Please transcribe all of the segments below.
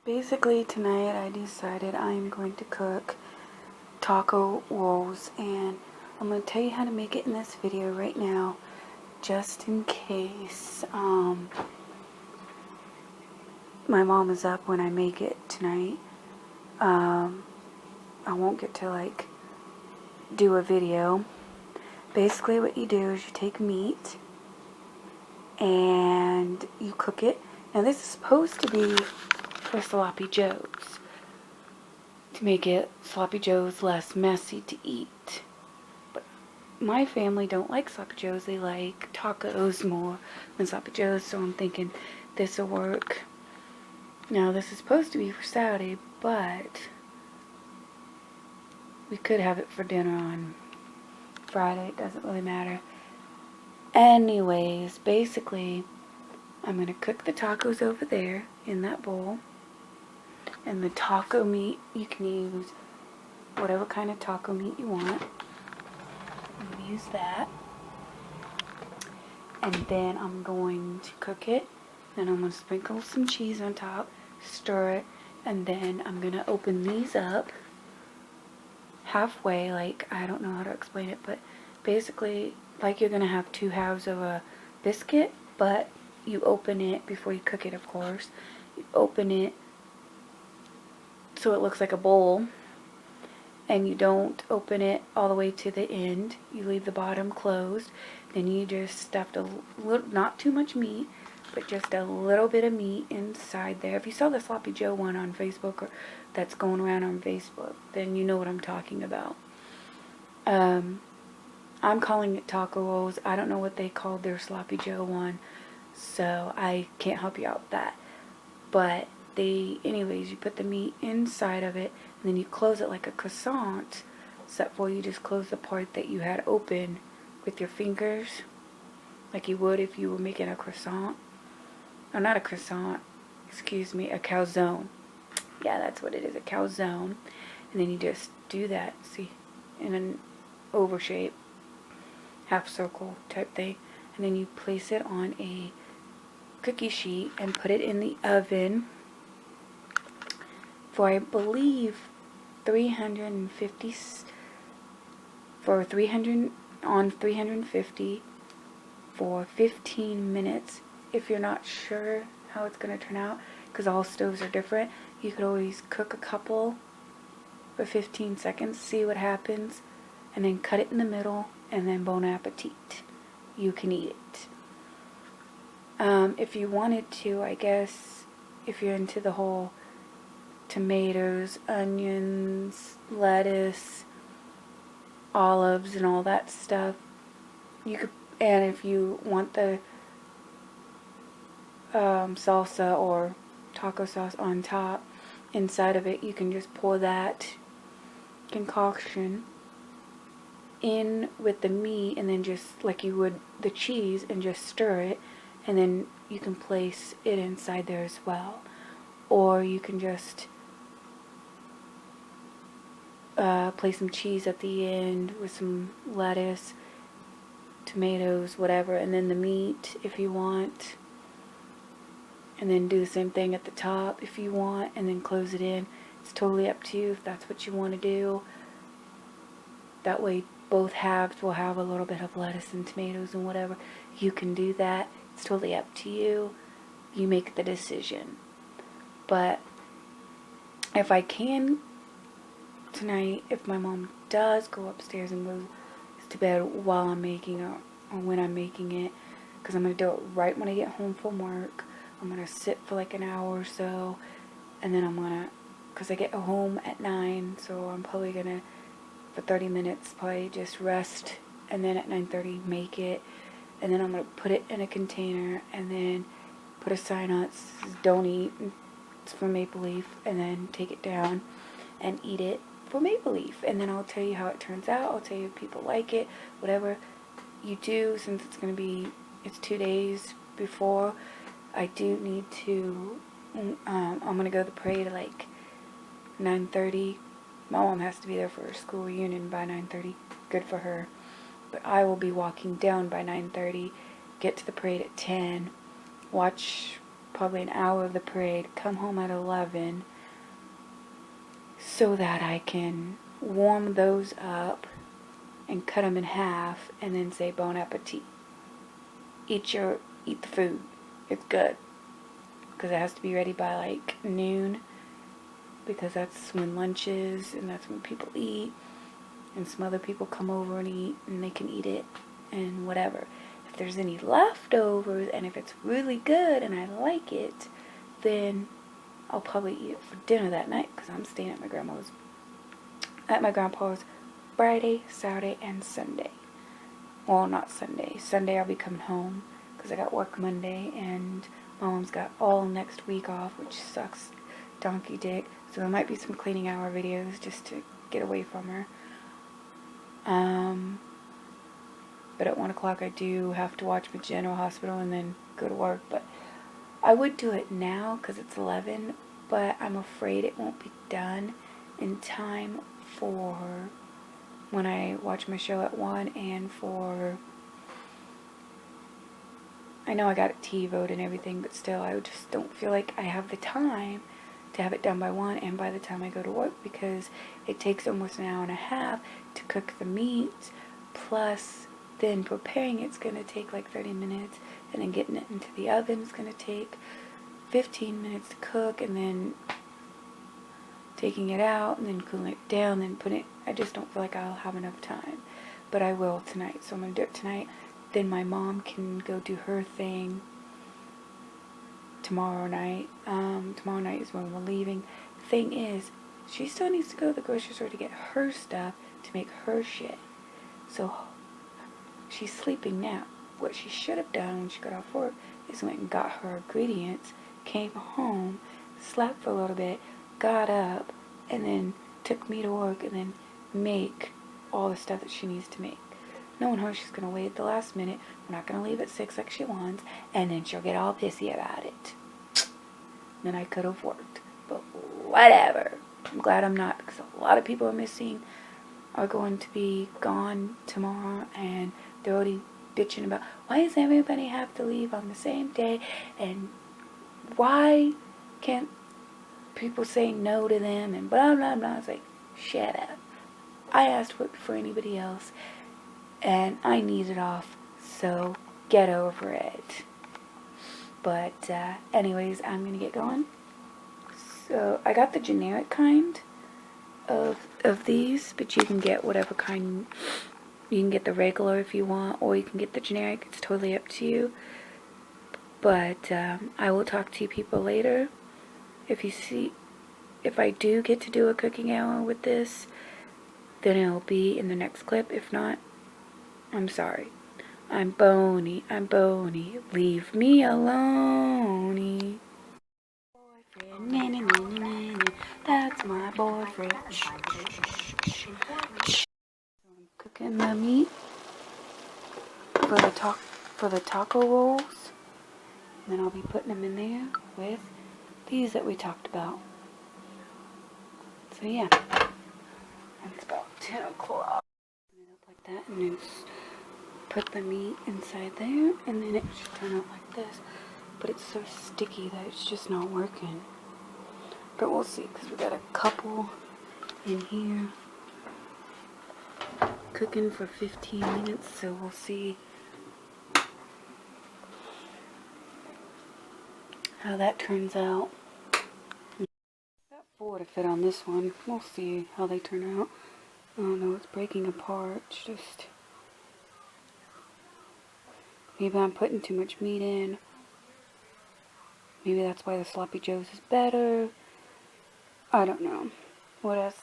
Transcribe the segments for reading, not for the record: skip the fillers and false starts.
Basically, tonight I decided I'm going to cook taco rolls, and I'm going to tell you how to make it in this video right now, just in case my mom is up when I make it tonight. I won't get to do a video. Basically what you do is you take meat and you cook it. Now this is supposed to be for sloppy joes, to make it sloppy joes less messy to eat. But my family don't like sloppy joes. They like tacos more than sloppy joes, so I'm thinking this will work. Now this is supposed to be for Saturday, but we could have it for dinner on Friday. It doesn't really matter. Anyways, basically, I'm going to cook the tacos over there in that bowl. And the taco meat, you can use whatever kind of taco meat you want. I'm going to use that. And then I'm going to cook it. Then I'm going to sprinkle some cheese on top, stir it, and then I'm going to open these up halfway. I don't know how to explain it, but basically like you're going to have two halves of a biscuit, but you open it before you cook it, of course. You open it so it looks like a bowl, and you don't open it all the way to the end. You leave the bottom closed. Then you just stuffed a little, not too much meat, but just a little bit of meat inside there. If you saw the Sloppy Joe one on Facebook, or that's going around on Facebook, then you know what I'm talking about. I'm calling it taco rolls. I don't know what they called their Sloppy Joe one, so I can't help you out with that. But anyways, you put the meat inside of it, and then you close it like a croissant, except for you just close the part that you had open with your fingers, like you would if you were making a croissant. Oh, not a croissant, excuse me, a calzone. Yeah, that's what it is, a calzone. And then you just do that, see, in an oval shape, half circle type thing. And then you place it on a cookie sheet and put it in the oven for, I believe, 350 on 350 for 15 minutes. If you're not sure how it's going to turn out, because all stoves are different, you could always cook a couple for 15 seconds, see what happens, and then cut it in the middle, and then bon appetit. You can eat it. If you wanted to, I guess, if you're into the whole tomatoes, onions, lettuce, olives, and all that stuff, you could, and if you want the salsa or taco sauce on top, inside of it, you can just pour that concoction in with the meat, and then just like you would the cheese, and just stir it, and then you can place it inside there as well. Or you can just place some cheese at the end with some lettuce, tomatoes, whatever, and then the meat if you want, and then do the same thing at the top if you want, and then close it in. It's totally up to you if that's what you want to do. That way both halves will have a little bit of lettuce and tomatoes and whatever. You can do that. It's totally up to you. You make the decision. But if I can tonight, if my mom does go upstairs and goes to bed while I'm making it, or when I'm making it, because I'm going to do it right when I get home from work. I'm going to sit for like an hour or so, and then I'm going to, because I get home at 9, so I'm probably going to, for 30 minutes, probably just rest, and then at 9:30 make it, and then I'm going to put it in a container, and then put a sign on it that says don't eat, it's for Maple Leaf, and then take it down and eat it for Maple Leaf. And then I'll tell you how it turns out. I'll tell you if people like it, whatever you do, since it's going to be, it's 2 days before. I do need to, I'm going to go to the parade at like 9:30. My mom has to be there for her school reunion by 9:30. Good for her. But I will be walking down by 9:30, get to the parade at 10, watch probably an hour of the parade, come home at 11 so that I can warm those up and cut them in half and then say bon appetit. Eat the food. It's good. Because it has to be ready by like noon, because that's when lunch is and that's when people eat, and some other people come over and eat and they can eat it and whatever. If there's any leftovers and if it's really good and I like it, then I'll probably eat it for dinner that night, because I'm staying at my grandpa's Friday, Saturday, and Sunday. Well, not Sunday. Sunday I'll be coming home because I got work Monday and my mom's got all next week off, which sucks donkey dick. So there might be some cleaning hour videos just to get away from her. But at 1 o'clock I do have to watch my General Hospital and then go to work. But I would do it now because it's 11, but I'm afraid it won't be done in time for when I watch my show at 1 and for... I know I got a T-vote and everything, but still I just don't feel like I have the time to have it done by 1 and by the time I go to work, because it takes almost an hour and a half to cook the meat, plus then preparing it's going to take like 30 minutes, and then getting it into the oven is going to take 15 minutes to cook, and then taking it out and then cooling it down, then putting it... I just don't feel like I'll have enough time, but I will tonight, so I'm going to do it tonight. Then my mom can go do her thing tomorrow night. Tomorrow night is when we're leaving. The thing is, she still needs to go to the grocery store to get her stuff to make her shit. So she's sleeping now. What she should have done when she got off work is went and got her ingredients, came home, slept for a little bit, got up, and then took me to work and then make all the stuff that she needs to make. Knowing her, she's going to wait at the last minute. We're not going to leave at 6 like she wants, and then she'll get all pissy about it. Then I could have worked, but whatever. I'm glad I'm not, because a lot of people are missing, are going to be gone tomorrow, and they're already bitching about, why does everybody have to leave on the same day, and why can't people say no to them, and blah blah blah. It's like, shut up. I asked for anybody else, and I need it off, so get over it. But anyways, I'm gonna get going. So I got the generic kind of these, but you can get whatever kind. You can get the regular if you want, or you can get the generic. It's totally up to you. But I will talk to you people later. If I do get to do a cooking hour with this, then it'll be in the next clip. If not, I'm sorry. I'm bony. Leave me alone. Boyfriend. That's my boyfriend. I'm cooking my meat for the taco rolls. And then I'll be putting them in there with these that we talked about. So yeah, it's about 10 o'clock. Open it up like that, and then put the meat inside there, and then it should turn out like this. But it's so sticky that it's just not working. But we'll see, because we got a couple in here cooking for 15 minutes, so we'll see how that turns out. Got 4 to fit on this one. We'll see how they turn out. Oh no, it's breaking apart. It's just... maybe I'm putting too much meat in. Maybe that's why the Sloppy Joe's is better. I don't know. What else?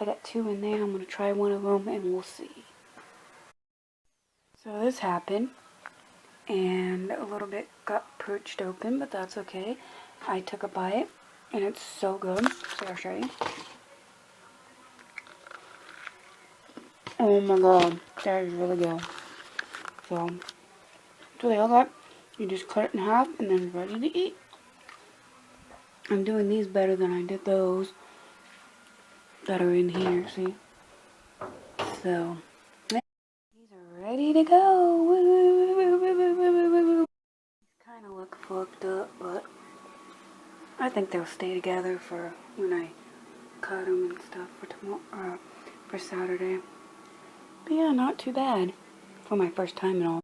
I got 2 in there. I'm going to try one of them and we'll see. So this happened. And a little bit got perched open, but that's okay. I took a bite and it's so good. So I'll show you. Oh my god. That is really good. So they all got. You just cut it in half and then it's ready to eat. I'm doing these better than I did those that are in here, see? So, these are ready to go. Kind of look fucked up, but think they'll stay together for when I cut them and stuff for tomorrow, for Saturday. But yeah, not too bad for my first time and all.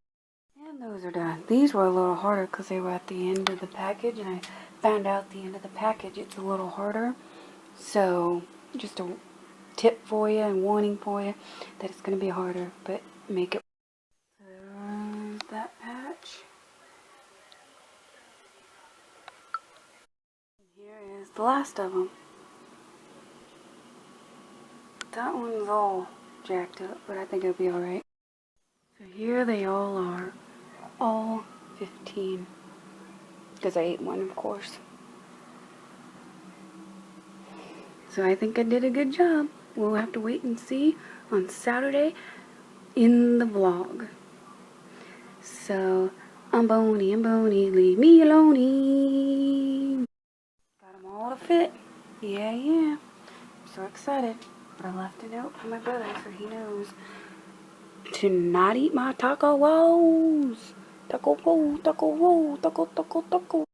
And those are done. These were a little harder because they were at the end of the package, and I found out at the end of the package it's a little harder. So, just a tip for you and warning for you that it's going to be harder, but make it. There's that patch. And here is the last of them. That one's all jacked up, but I think it'll be alright. So here they all are. All 15. Because I ate one, of course. So I think I did a good job. We'll have to wait and see on Saturday in the vlog. So, I'm bony, leave me alone. Got them all to fit. Yeah. I'm so excited. But I left a note for my brother so he knows to not eat my taco rolls. Taco roll, taco roll, taco.